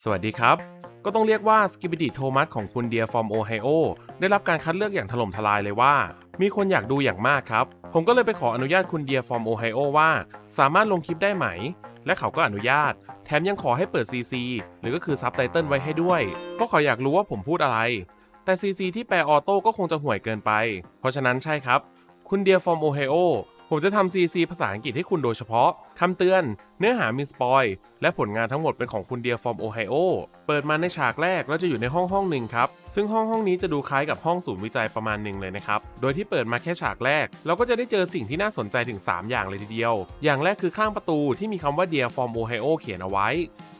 สวัสดีครับก็ต้องเรียกว่าสกิบิดิโทมัสของคุณเดียฟอร์มโอไฮโอได้รับการคัดเลือกอย่างถล่มทลายเลยว่ามีคนอยากดูอย่างมากครับผมก็เลยไปขออนุญาตคุณเดียฟอร์มโอไฮโอว่าสามารถลงคลิปได้ไหมและเขาก็อนุญาตแถมยังขอให้เปิด CC หรือก็คือซับไตเติลไว้ให้ด้วยเพราะเขาอยากรู้ว่าผมพูดอะไรแต่ CC ที่แปลออโต้ก็คงจะห่วยเกินไปเพราะฉะนั้นใช่ครับคุณเดียฟอร์มโอไฮโอผมจะทำ CC ภาษาอังกฤษให้คุณโดยเฉพาะคำเตือนเนื้อหามีสปอยและผลงานทั้งหมดเป็นของคุณเดียฟอร์มโอไฮโอเปิดมาในฉากแรกเราจะอยู่ในห้องหนึ่งครับซึ่งห้องนี้จะดูคล้ายกับห้องศูนย์วิจัยประมาณหนึ่งเลยนะครับโดยที่เปิดมาแค่ฉากแรกเราก็จะได้เจอสิ่งที่น่าสนใจถึง3อย่างเลยทีเดียวอย่างแรกคือข้างประตูที่มีคำว่า Dear from Ohio เขียนเอาไว้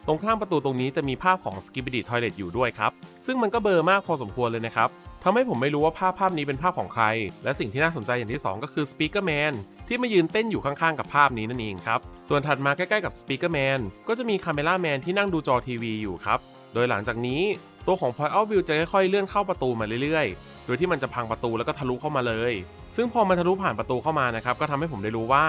ตรงข้างประตูตรงนี้จะมีภาพของ Skibidi Toilet อยู่ด้วยครับซึ่งมันก็เบลอมากพอสมควรเลยนะครับทำให้ผมไม่รู้ว่าภาพนี้เป็นภาพของใครและสิ่งที่น่าสนใจอย่างที่2ก็คือ Speaker Man ที่มายืนเต้นอยู่ข้างๆกับภาพนี้นั่นเองครับส่วนถัดมาใกล้ๆกับ Speaker Man ก็จะมี Camera Man ที่นั่งดูจอทีวีอยู่ครับโดยหลังจากนี้ตัวของ Point of View จะค่อยๆเลื่อนเข้าประตูมาเรื่อยๆโดยที่มันจะพังประตูแล้วก็ทะลุเข้ามาเลยซึ่งพอมันทะลุผ่านประตูเข้ามานะครับก็ทำให้ผมได้รู้ว่า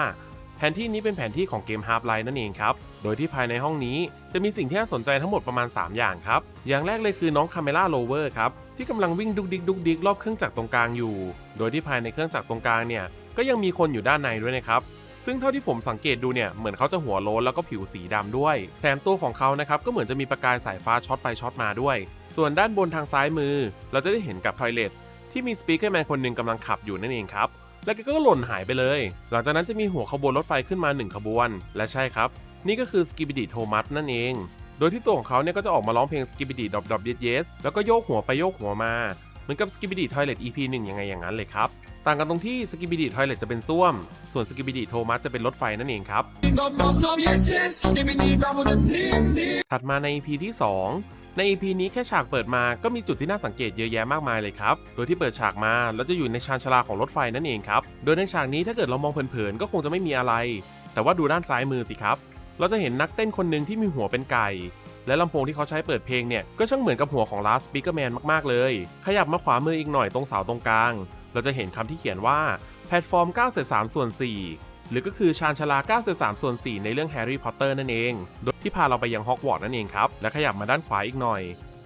แผนที่นี้เป็นแผนที่ของเกม Half-Life นั่นเองครับโดยที่ภายในห้องนี้จะมีสิ่งที่น่าสนใจทั้งหมดประมาณ3อย่างครับอย่างแรกเลยคือน้อง Camera Rover ครับที่กำลังวิ่งดุกดิกรอบเครื่องจักรตรงกลางอยู่โดยที่ภายในเครื่องจักรตรงกลางเนี่ยก็ยังมีคนอยู่ด้านในด้วยนะครับซึ่งเท่าที่ผมสังเกตดูเนี่ยเหมือนเขาจะหัวโล้นแล้วก็ผิวสีดำด้วยแถมตัวของเขานะครับก็เหมือนจะมีประกายสายฟ้าช็อตไปช็อตมาด้วยส่วนด้านบนทางซ้ายมือเราจะได้เห็นกับทอยเลทที่มีสปีกเกอร์แมนคนหนึ่งกำลังขับอยู่นั่นเองครับแล้วก็หล่นหายไปเลยหลังจากนั้นจะมีหัวขบวนรถไฟขึ้นมา1ขบวนและใช่ครับนี่ก็คือ Skibidi Tomas นั่นเองโดยที่ตัวของเขาเนี่ยก็จะออกมาร้องเพลง Skibidi Dop Dop Yes Yes แล้วก็โยกหัวไปโยกหัวมาเหมือนกับ Skibidi Toilet EP 1ยังไงอย่างนั้นเลยครับต่างกันตรงที่ Skibidi Toilet จะเป็นส้วมส่วน Skibidi Tomas จะเป็นรถไฟนั่นเองครับถัดมาใน EP ที่2ใน EP นี้แค่ฉากเปิดมาก็มีจุดที่น่าสังเกตเยอะแยะมากมายเลยครับโดยที่เปิดฉากมาเราจะอยู่ในชานชาลาของรถไฟนั่นเองครับโดยในฉากนี้ถ้าเกิดเรามองเผินๆก็คงจะไม่มีอะไรแต่ว่าดูด้านซ้ายมือสิครับเราจะเห็นนักเต้นคนหนึ่งที่มีหัวเป็นไก่และลำโพงที่เขาใช้เปิดเพลงเนี่ยก็ช่างเหมือนกับหัวของ Last Speaker Man มากๆเลยขยับมาขวามืออีกหน่อยตรงเสาตรงกลางเราจะเห็นคำที่เขียนว่าแพลตฟอร์ม9/3/4หรือก็คือชานชาลา9/3/4ในเรื่องแฮร์รี่พอตเตอร์นั่นเองโดยที่พาเราไปยังฮอกวอตส์นั่นเองครับและขยับมาด้านขวาอีกหน่อย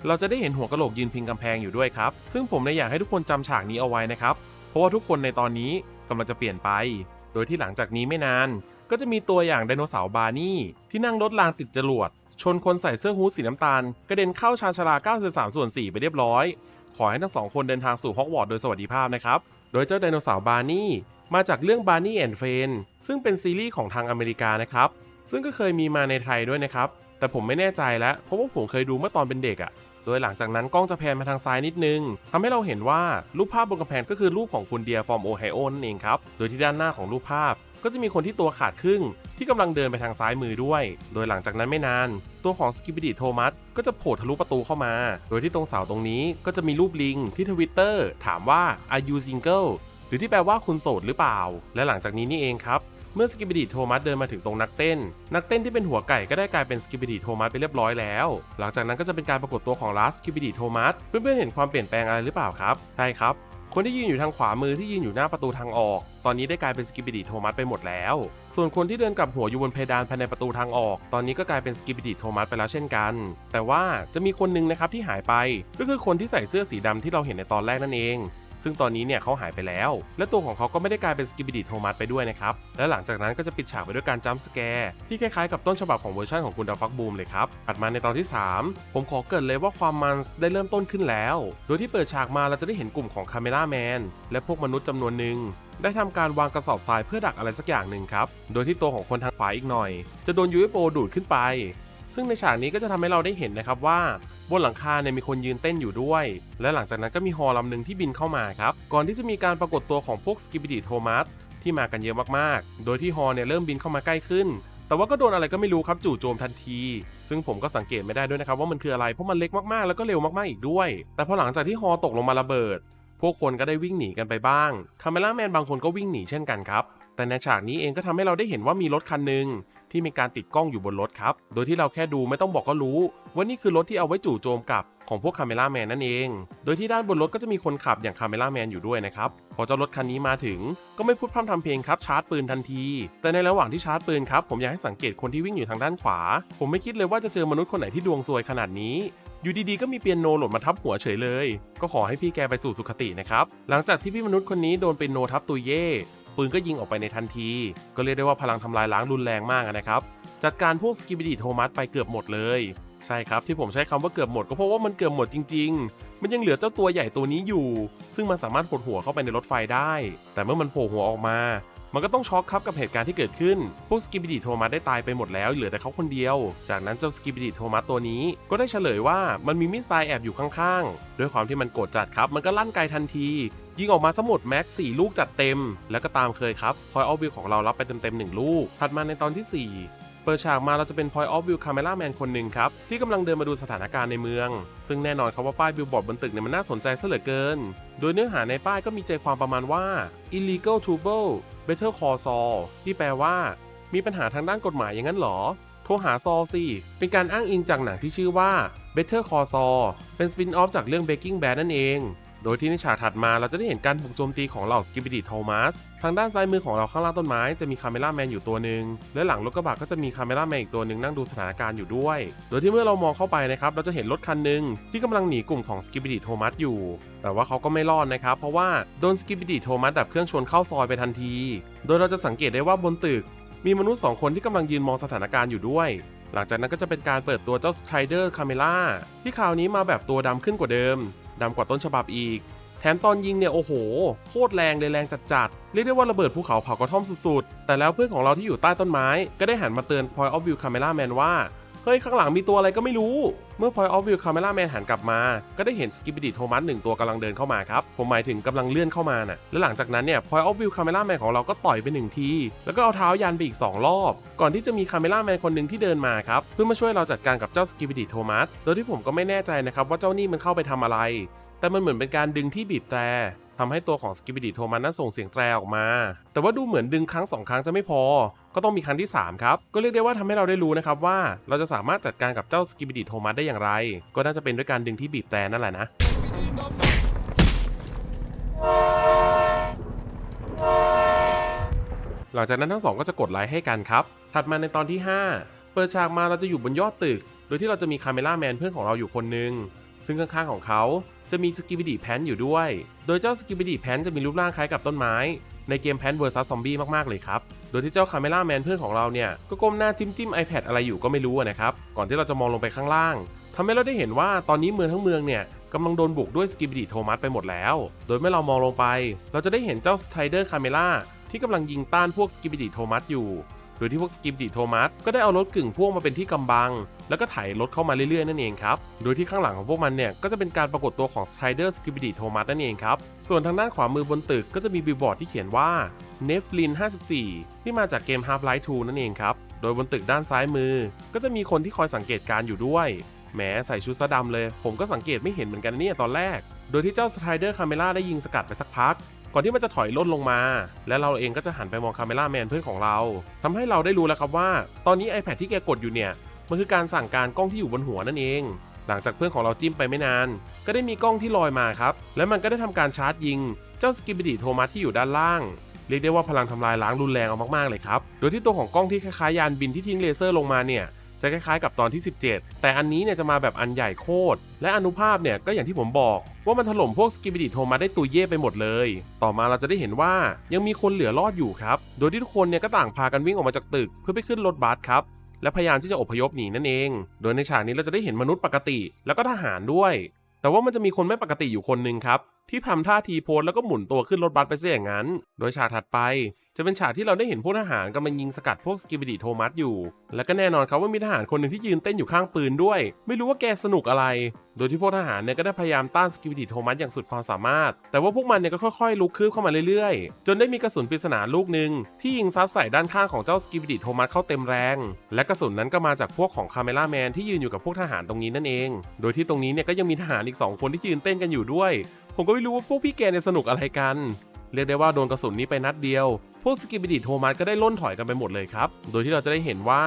เราจะได้เห็นหัวกะโหลกยืนพิงกำแพงอยู่ด้วยครับซึ่งผมอยากให้ทุกคนจำฉากนี้เอาไว้นะครับเพราะว่าทุกคนในตอนนี้กำลังจะเปลี่ยนไปโดยที่หลังจากนี้ไม่นานก็จะมีตัวอย่างไดโนเสาร์บาร์นี่ที่นั่งรถรางติดจรวดชนคนใส่เสื้อฮู้ดสีน้ำตาลกระเด็นเข้าชานชาลา9/3/4ไปเรียบร้อยขอให้ทั้ง2คนเดินทางสู่ฮอกวอตส์โดยสวัสดิภาพนะครับโดยเจ้าไดโนเสาร์บาร์นี่มาจากเรื่อง Barney and Friends ซึ่งเป็นซีรีส์ของทางอเมริกานะครับซึ่งก็เคยมีมาในไทยด้วยนะครับแต่ผมไม่แน่ใจแล้วเพราะว่าผมเคยดูเมื่อตอนเป็นเด็กอ่ะโดยหลังจากนั้นกล้องจะแพนมาทางซ้ายนิดนึงทำให้เราเห็นว่ารูปภาพบนกำแพงก็คือรูปของคุณเดียฟอร์มโอไฮโอนั่นเองครับโดยที่ด้านหน้าของรูปภาพก็จะมีคนที่ตัวขาดครึ่งที่กำลังเดินไปทางซ้ายมือด้วยโดยหลังจากนั้นไม่นานตัวของ Skibidi Tomas ก็จะโผล่ทะลุประตูเข้ามาโดยที่ตรงเสาตรงนี้ก็จะมีรูปลิงที่ Twitter ถามว่า Are you single หรือที่แปลว่าคุณโสดหรือเปล่าและหลังจากนี้นี่เองครับเมื่อ Skibidi Tomas เดินมาถึงตรงนักเต้นที่เป็นหัวไก่ก็ได้กลายเป็น Skibidi Tomas ไปเรียบร้อยแล้วหลังจากนั้นก็จะเป็นการปรากฏตัวของ Last Skibidi Tomas เพื่อนๆเห็นความเปลี่ยนแปลงอะไรหรือเปล่าครับใช่ครับคนที่ยืนอยู่ทางขวามือที่ยืนอยู่หน้าประตูทางออกตอนนี้ได้กลายเป็น Skibidi Tomas ไปหมดแล้วส่วนคนที่เดินกลับหัวอยู่บนเพดานภายในประตูทางออกตอนนี้ก็กลายเป็น Skibidi Tomas ไปแล้วเช่นกันแต่ว่าจะมีคนนึงนะครับที่หายไปก็คือคนที่ใส่เสื้อสีดำที่เราเห็นในตอนแรกนั่นเองซึ่งตอนนี้เนี่ยเขาหายไปแล้วและตัวของเขาก็ไม่ได้กลายเป็น Skibidi Tomas ไปด้วยนะครับและหลังจากนั้นก็จะปิดฉากไปด้วยการจัมป์สแกร์ที่คล้ายๆกับต้นฉบับของเวอร์ชันของคุณดาฟักบูมเลยครับถัดมาในตอนที่3ผมขอเกริ่นเลยว่าความมันได้เริ่มต้นขึ้นแล้วโดยที่เปิดฉากมาเราจะได้เห็นกลุ่มของคาเมล่าแมนและพวกมนุษย์จำนวนหนึ่งได้ทำการวางกระสอบทรายเพื่อดักอะไรสักอย่างหนึ่งครับโดยที่ตัวของคนทางขวาอีกหน่อยจะโดน UFO ดูดขึ้นไปซึ่งในฉากนี้ก็จะทำให้เราได้เห็นนะครับว่าบนหลังคาเนี่ยมีคนยืนเต้นอยู่ด้วยและหลังจากนั้นก็มีฮอลำหนึ่งที่บินเข้ามาครับก่อนที่จะมีการปรากฏตัวของพวก Skibidi Tomas ที่มากันเยอะมากๆโดยที่ฮอเนี่ยเริ่มบินเข้ามาใกล้ขึ้นแต่ว่าก็โดนอะไรก็ไม่รู้ครับจู่โจมทันทีซึ่งผมก็สังเกตไม่ได้ด้วยนะครับว่ามันคืออะไรเพราะมันเล็กมากๆแล้วก็เร็วมากๆอีกด้วยแต่พอหลังจากที่ฮอตกลงมาระเบิดพวกคนก็ได้วิ่งหนีกันไปบ้างคาเมล่าแมนบางคนก็วิ่งหนีเช่นกันครับแต่ในฉากนี้เองก็ทำให้เราได้เห็นว่ามีรถคันหนึ่ง ที่มีการติดกล้องอยู่บนรถครับโดยที่เราแค่ดูไม่ต้องบอกก็รู้ว่านี่คือรถที่เอาไว้จู่โจมกับของพวกคาเมล่าแมนนั่นเองโดยที่ด้านบนรถก็จะมีคนขับอย่างคาเมล่าแมนอยู่ด้วยนะครับพอเจ้ารถคันนี้มาถึงก็ไม่พูดพร่ำทำเพลงครับชาร์จปืนทันทีแต่ในระหว่างที่ชาร์จปืนครับผมอยากให้สังเกตคนที่วิ่งอยู่ทางด้านขวาผมไม่คิดเลยว่าจะเจอมนุษย์คนไหนที่ดวงซวยขนาดนี้อยู่ดีๆก็มีเปียโนหล่นมาทับหัวเฉยเลยก็ขอให้พี่แกไปสู่สุคตินะครับหลังจากที่พี่มนุษย์คนนี้โดนเปียโนทับตุยเย่ปืนก็ยิงออกไปในทันทีก็เรียกได้ว่าพลังทำลายล้างรุนแรงมากนะครับจัดการพวกสกิบิดิโทมัสไปเกือบหมดเลยใช่ครับที่ผมใช้คำว่าเกือบหมดก็เพราะว่ามันเกือบหมดจริงๆมันยังเหลือเจ้าตัวใหญ่ตัวนี้อยู่ซึ่งมันสามารถหดหัวเข้าไปในรถไฟได้แต่เมื่อมันโผล่หัวออกมามันก็ต้องช็อกครับกับเหตุการณ์ที่เกิดขึ้นพวกสกิบิดิโทมัสได้ตายไปหมดแล้วเหลือแต่เขาคนเดียวจากนั้นเจ้าสกิบิดิโทมัสตัวนี้ก็ได้เฉลยว่ามันมีมิสไซล์แอบอยู่ข้างๆด้วยความที่มันโกรธจัดครับมันก็ลั่นไกทันทียิงออกมาสมุดแม็ก4ลูกจัดเต็มแล้วก็ตามเคยครับพอยต์ออฟวิวของเรารับไปเต็ม1ลูกถัดมาในตอนที่4เปิดฉากมาเราจะเป็น Point of View Camera Man คนหนึ่งครับที่กำลังเดินมาดูสถานการณ์ในเมืองซึ่งแน่นอนครับว่าป้ายบิลบอร์ดบนตึกเนี่ยมันน่าสนใจซะเหลือเกินโดยเนื้อหาในป้ายก็มีใจความประมาณว่า Illegal Trouble Better Call Saul ที่แปลว่ามีปัญหาทางด้านกฎหมายอย่างนั้นหรอโทรหาซอลสิเป็นการอ้างอิงจากหนังที่ชื่อว่า Better Call Saul เป็นสปินออฟจากเรื่อง Breaking Bad นั่นเองโดยที่ในฉากถัดมาเราจะได้เห็นการบุกโจมตีของเหล่าสกิบิดิโทมัสทางด้านซ้ายมือของเราข้างล่างต้นไม้จะมีคาเมล่าแมนอยู่ตัวหนึ่งและหลังรถกระบะก็จะมีคาเมล่าแมนอีกตัวหนึ่งนั่งดูสถานการณ์อยู่ด้วยโดยที่เมื่อเรามองเข้าไปนะครับเราจะเห็นรถคันหนึ่งที่กำลังหนีกลุ่มของสกิบิดิโทมัสอยู่แต่ว่าเขาก็ไม่รอดนะครับเพราะว่าโดนสกิบิดิโทมัสดับเครื่องชนเข้าซอยไปทันทีโดยเราจะสังเกตได้ว่าบนตึกมีมนุษย์2คนที่กำลังยืนมองสถานการณ์อยู่ด้วยหลังจากนั้นก็จะเป็นการเปิดตัวเจ้าสไตรเดอร์คาเมล่าที่คราวนี้มาแบบตัวดำขึ้นกว่าเดิมดำกว่าต้นฉบับอีกแถมตอนยิงเนี่ยโอ้โหโคตรแรงเลยแรงจัดๆเรียกได้ว่าระเบิดภูเขาเผากระท่อมสุดๆแต่แล้วเพื่อนของเราที่อยู่ใต้ต้นไม้ก็ได้หันมาเตือน Point of View Camera Man ว่าเฮ้ยข้างหลังมีตัวอะไรก็ไม่รู้เมื่อ Point of View Camera Man หันกลับมาก็ได้เห็นสกิบิดิโทมัส1ตัวกำลังเดินเข้ามาครับผมหมายถึงกำลังเลื่อนเข้ามาน่ะและหลังจากนั้นเนี่ย Point of View Camera Man ของเราก็ต่อยไป1ทีแล้วก็เอาเท้ายันไปอีก2รอบก่อนที่จะมี Camera Man คนหนึ่งที่เดินมาครับเพื่อมาช่วยเราจัดการกับเจ้าสกิบิดิโทมัสโดยที่ผมก็ไม่แน่ใจนะครับว่าเจ้านี่มันเข้าไปทำอะไรแต่มันเหมือนเป็นการดึงที่บีบแตรทำให้ตัวของสกิบิดิโทมัสนั้นส่งเสียงแตรออกมาแต่ว่าดูเหมือนดึงครั้ง2ครั้งจะไม่พอก็ต้องมีครั้งที่3ครับก็เรียกได้ว่าทำให้เราได้รู้นะครับว่าเราจะสามารถจัดการกับเจ้าสกิบิดิโทมัสได้อย่างไรก็น่าจะเป็นด้วยการดึงที่บีบแตรนั่นแหละนะหลังจากนั้นทั้งสองก็จะกดไลค์ให้กันครับถัดมาในตอนที่5เปิดฉากมาเราจะอยู่บนยอดตึกโดยที่เราจะมีคาเมล่าแมนเพื่อนของเราอยู่คนนึงซึ่งข้างๆของเขาจะมีสกิบิดิแพนอยู่ด้วยโดยเจ้าสกิบิดิแพนจะมีรูปร่างคล้ายกับต้นไม้ในเกมแพนเวอร์ซัสซอมบี้มากๆเลยครับโดยที่เจ้าคาเมล่าแมนเพื่อนของเราเนี่ยก็ก้มหน้าจิ้ม iPad อะไรอยู่ก็ไม่รู้นะครับก่อนที่เราจะมองลงไปข้างล่างทำให้เราได้เห็นว่าตอนนี้เมืองทั้งเมืองเนี่ยกำลังโดนบุกด้วยสกิบิดิโทมัสไปหมดแล้วโดยเมื่อเรามองลงไปเราจะได้เห็นเจ้าสไตรเดอร์คาเมล่าที่กำลังยิงต้านพวกสกิบิดิโทมัสอยู่โดยที่พวกสกิบิดิโทมัสก็ได้เอารถกึ่งพ่วงมาเป็นที่กำบังแล้วก็ไถรถเข้ามาเรื่อยๆนั่นเองครับโดยที่ข้างหลังของพวกมันเนี่ยก็จะเป็นการปรากฏตัวของสไตรเดอร์สกิบิดิโทมัสนั่นเองครับส่วนทางด้านขวามือบนตึกก็จะมีบิลบอร์ดที่เขียนว่า Nephlin 54ที่มาจากเกม Half-Life 2 นั่นเองครับโดยบนตึกด้านซ้ายมือก็จะมีคนที่คอยสังเกตการอยู่ด้วยแหมใส่ชุดซะดำเลยผมก็สังเกตไม่เห็นเหมือนกันเนี่ยตอนแรกโดยที่เจ้าสไตรเดอร์คาเมล่าได้ยิงสกัดไปสักพักก่อนที่มันจะถอยล่นลงมาและเราเองก็จะหันไปมองคาเมล่าแมนเพื่อนของเราทำให้เราได้รู้แล้วครับว่าตอนนี้ iPad ที่แกกดอยู่เนี่ยมันคือการสั่งการกล้องที่อยู่บนหัวนั่นเองหลังจากเพื่อนของเราจิ้มไปไม่นานก็ได้มีกล้องที่ลอยมาครับและมันก็ได้ทำการชาร์จยิงเจ้าสกิบิดิโทมัสที่อยู่ด้านล่างเรียกได้ว่าพลังทำลายล้างรุนแรงเอามากๆเลยครับโดยที่ตัวของกล้องที่คล้ายๆยานบินที่ทิ้งเลเซอร์ลงมาเนี่ยจะคล้ายๆกับตอนที่17แต่อันนี้เนี่ยจะมาแบบอันใหญ่โคตรและอนุภาพเนี่ยก็อย่างที่ผมบอกว่ามันถล่มพวกสกิบิดิโทมัสได้ตุยเย่ไปหมดเลยต่อมาเราจะได้เห็นว่ายังมีคนเหลือรอดอยู่ครับโดยที่ทุกคนเนี่ยก็ต่างพากันวิ่งออกมาจากตึกเพื่อไปขึ้นรถบัสครับและพยายามที่จะอพยพหนีนั่นเองโดยในฉากนี้เราจะได้เห็นมนุษย์ปกติแล้วก็ทหารด้วยแต่ว่ามันจะมีคนไม่ปกติอยู่คนนึงครับที่ทำท่าทีโพสแล้วก็หมุนตัวขึ้นรถบัสไปซะอย่างนั้นโดยฉากถัดไปจะเป็นฉากที่เราได้เห็นพวกทหารกำลังยิงสกัดพวกสกิบิดิโทมัสอยู่และก็แน่นอนครับว่ามีทหารคนหนึ่งที่ยืนเต้นอยู่ข้างปืนด้วยไม่รู้ว่าแกสนุกอะไรโดยที่พวกทหารเนี่ยก็ได้พยายามต้านสกิบิดิโทมัสอย่างสุดความสามารถแต่ว่าพวกมันเนี่ยก็ค่อยๆลุกคืบเข้ามาเรื่อยๆจนได้มีกระสุนปริศนาลูกหนึ่งที่ยิงซัดใส่ด้านข้างของเจ้าสกิบิดิโทมัสเข้าเต็มแรงและกระสุนนั้นก็มาจากพวกของคาเมล่าแมนที่ยืนอยู่กับพวกทหารตรงนี้นั่นเองโดยที่ตรงนี้เนี่ยก็ยังมีทหารอีก2คนที่ยืนเต้นกันอยู่ด้วยผมก็ไม่รู้ว่าพวกพี่แกเนี่ยสนุกอะไรกันเรียกได้ว่าโดนกระสุนนี้ไปนัดเดียว พวกสกิบิดิโทมัสก็ได้ล่นถอยกันไปหมดเลยครับโดยที่เราจะได้เห็นว่า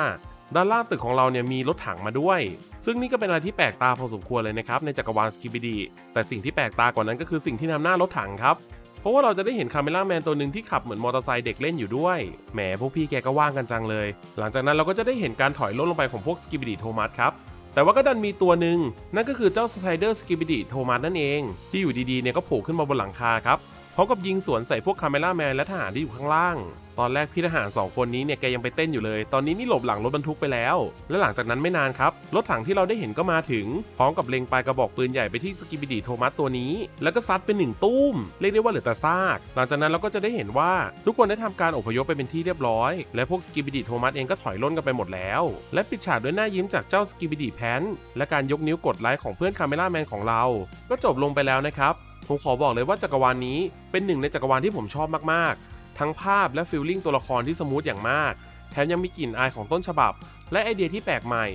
ด้านล่างตึกของเราเนี่ยมีรถถังมาด้วยซึ่งนี่ก็เป็นอะไรที่แปลกตาพอสมควรเลยนะครับในจักรวาลสกิบิดิแต่สิ่งที่แปลกตากว่านั้นก็คือสิ่งที่นำหน้ารถถังครับเพราะว่าเราจะได้เห็นคาเมล่าแมนตัวหนึ่งที่ขับเหมือนมอเตอร์ไซค์เด็กเล่นอยู่ด้วยแหมพวกพี่แกก็ว่างกันจังเลยหลังจากนั้นเราก็จะได้เห็นการถอยล่นลงไปของพวกสกิบิดิโทมัสครับแต่ว่าก็ดันมีตัวหนึ่งนั่นก็คือเจ้าสไตรเดอร์สกิบิดิโทมัสนั่นเองที่อยู่ดีๆเนี่ยก็โผล่ขึ้นมาบนหลังคาครับพร้อมกับยิงสวนใส่พวกคาเมล่าแมนและทหารที่อยู่ข้างล่างตอนแรกพี่ทหาร2คนนี้เนี่ยแกยังไปเต้นอยู่เลยตอนนี้นี่หลบหลังรถบรรทุกไปแล้วและหลังจากนั้นไม่นานครับรถถังที่เราได้เห็นก็มาถึงพร้อมกับเล็งปลายกระบอกปืนใหญ่ไปที่สกิบิดิโทมัสตัวนี้แล้วก็ซัดเป็น1ตุ้มเรียกได้ว่าเหลือแต่ซากหลังจากนั้นเราก็จะได้เห็นว่าทุกคนได้ทำการอพยพไปเป็นที่เรียบร้อยและพวกสกิบิดิโทมัสเองก็ถอยล่นกันไปหมดแล้วและปิดฉากด้วยหน้ายิ้มจากเจ้าสกิบิดิแพนและการยกนิ้วกดไลค์ของเพื่อนคาเมล่าแมนของเราก็จบลงไปแล้วนะครับผมขอบอกเลยว่าจักรวาลนี้เป็นหนึ่งในจักรวาลที่ผมชอบมากๆทั้งภาพและฟีลลิ่งตัวละครที่สมูทอย่างมากแถมยังมีกลิ่นอายของต้นฉบับและไอเดียที่แปลกใหม่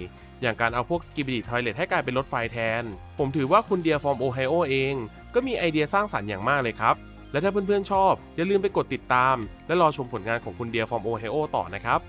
อย่างการเอาพวกสกิบิดิทอยเลทให้กลายเป็นรถไฟแทนผมถือว่าคุณเดียฟอร์มโอไฮโอเองก็มีไอเดียสร้างสรรค์อย่างมากเลยครับและถ้าเพื่อนๆชอบอย่าลืมไปกดติดตามและรอชมผลงานของคุณเดียฟอร์มโอไฮโอต่อนะครับ